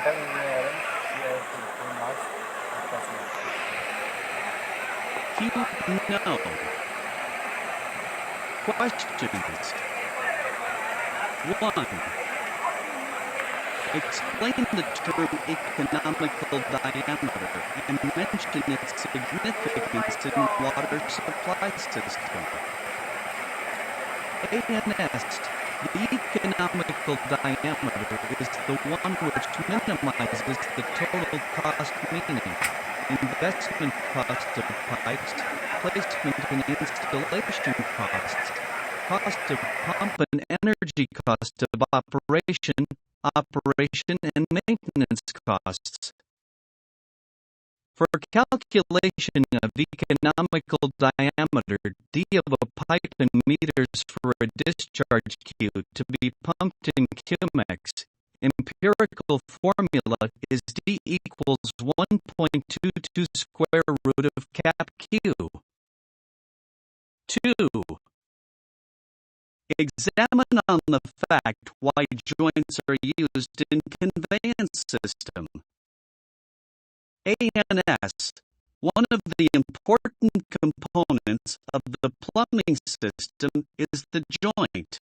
engineering CIP marks approximately. No. Questions. 1. Explain the term economical diameter and mention its significance in water supply system. ANS. The economical diameter is the one which minimizes the total cost, meaning investment cost of pipes, placement and installation costs, cost of pump and energy cost of operation and maintenance costs. For calculation of economical diameter, D of a pipe in meters for a discharge Q to be pumped in cumecs, empirical formula is D equals 1.22 square root of cap Q. 2. Examine on the fact why joints are used in conveyance system. ANS, one of the important components of the plumbing system is the joint.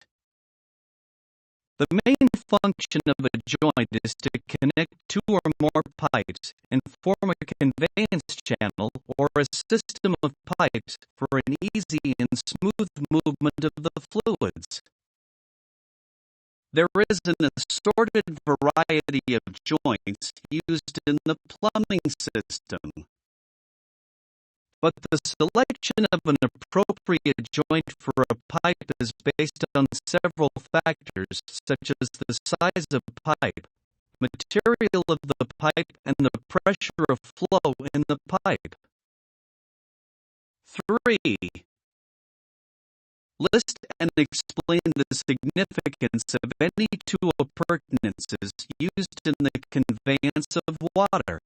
The main function of a joint is to connect two or more pipes and form a conveyance channel or a system of pipes for an easy and smooth movement of the fluids. There is an assorted variety of joints used in the plumbing system. But the selection of an appropriate joint for a pipe is based on several factors such as the size of pipe, material of the pipe, and the pressure of flow in the pipe. 3. List and explain the significance of any two appurtenances used in the conveyance of water.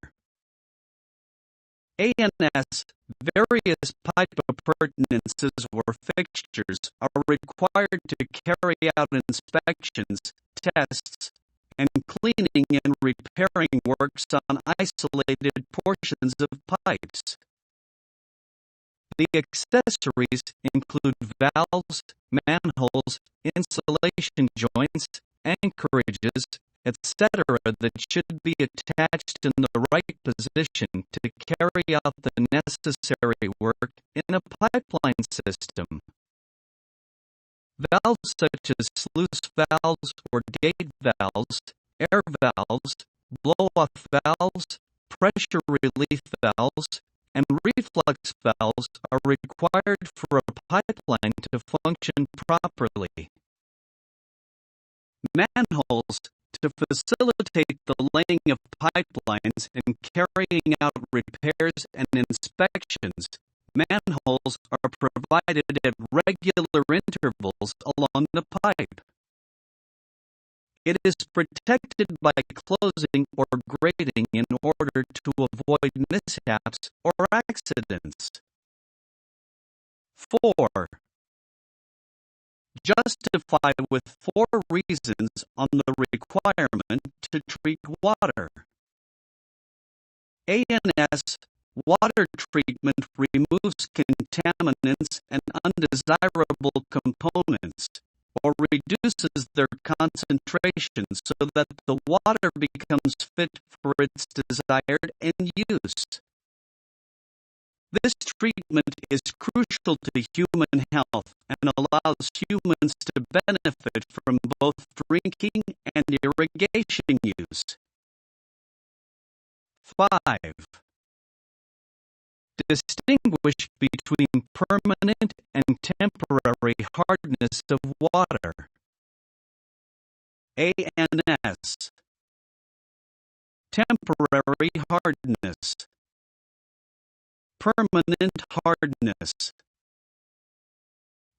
ANS, various pipe appurtenances or fixtures are required to carry out inspections, tests, and cleaning and repairing works on isolated portions of pipes. The accessories include valves, manholes, insulation joints, anchorages, etc. that should be attached in the right position to carry out the necessary work in a pipeline system. Valves such as sluice valves or gate valves, air valves, blow-off valves, pressure relief valves, and reflux valves are required for a pipeline to function properly. Manholes, to facilitate the laying of pipelines and carrying out repairs and inspections, manholes are provided at regular intervals along the pipe. It is protected by closing or grating in order to avoid mishaps or accidents. 4. Justify with 4 reasons on the requirement to treat water. ANS, water treatment removes contaminants and undesirable components, or reduces their concentration so that the water becomes fit for its desired end use. This treatment is crucial to human health and allows humans to benefit from both drinking and irrigation use. 5. Distinguish between permanent and temporary hardness of water. ANS. Temporary hardness. Permanent hardness.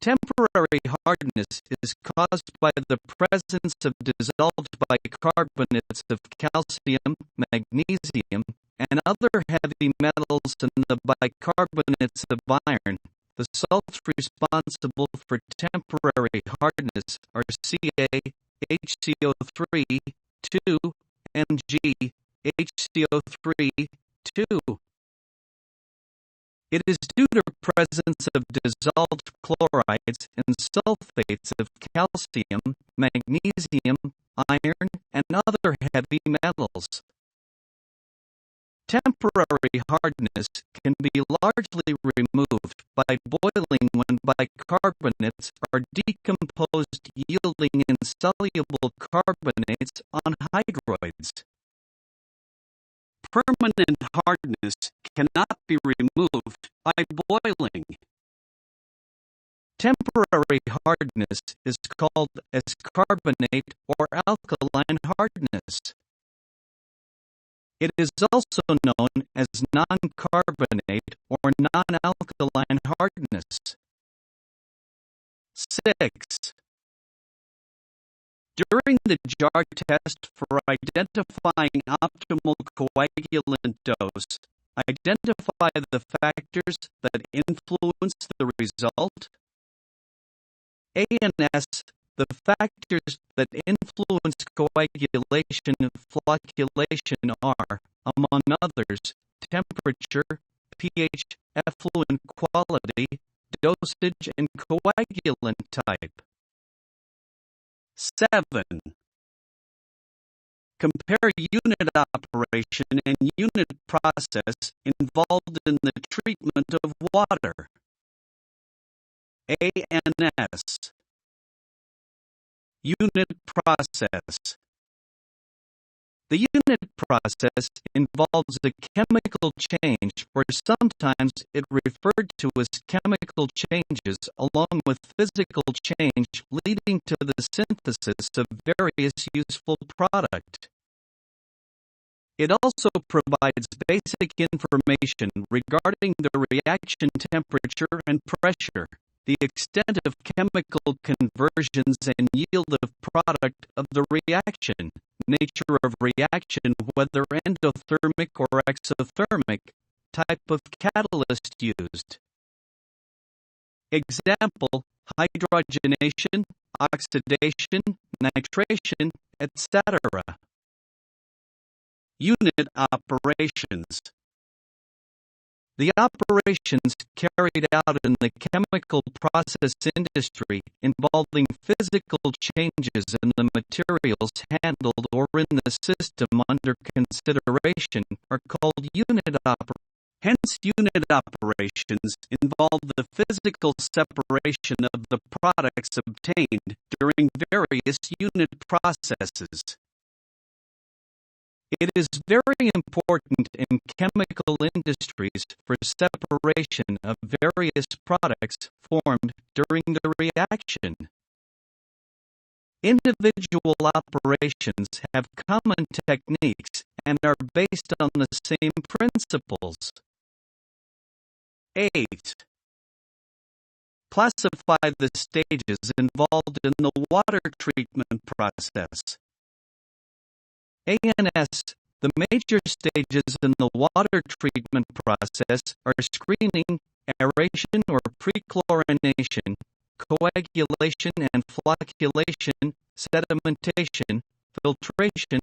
Temporary hardness is caused by the presence of dissolved bicarbonates of calcium, magnesium, and other heavy metals in the bicarbonates of iron. The salts responsible for temporary hardness are Ca, HCO3, 2, Mg HCO3 2. It is due to presence of dissolved chlorides and sulfates of calcium, magnesium, iron, and other heavy metals. Temporary hardness can be largely removed by boiling when bicarbonates are decomposed, yielding insoluble carbonates on hydroids. Permanent hardness cannot be removed by boiling. Temporary hardness is called ascarbonate or alkaline hardness. It is also known as non-carbonate or non-alkaline hardness. 6. During the jar test for identifying optimal coagulant dose, identify the factors that influence the result. A and S, the factors that influence coagulation and flocculation are, among others, temperature, pH, effluent quality, dosage, and coagulant type. 7. Compare unit operation and unit process involved in the treatment of water. A and S. Unit process. The unit process involves a chemical change, or sometimes it referred to as chemical changes, along with physical change leading to the synthesis of various useful product. It also provides basic information regarding the reaction temperature and pressure, the extent of chemical conversions and yield of product of the reaction, nature of reaction, whether endothermic or exothermic, type of catalyst used. Example: hydrogenation, oxidation, nitration, etc. Unit operations. The operations carried out in the chemical process industry involving physical changes in the materials handled or in the system under consideration are called unit operations. Hence, unit operations involve the physical separation of the products obtained during various unit processes. It is very important in chemical industries for separation of various products formed during the reaction. Individual operations have common techniques and are based on the same principles. 8. Classify the stages involved in the water treatment process. A and S, the major stages in the water treatment process are screening, aeration or pre-chlorination, coagulation and flocculation, sedimentation, filtration,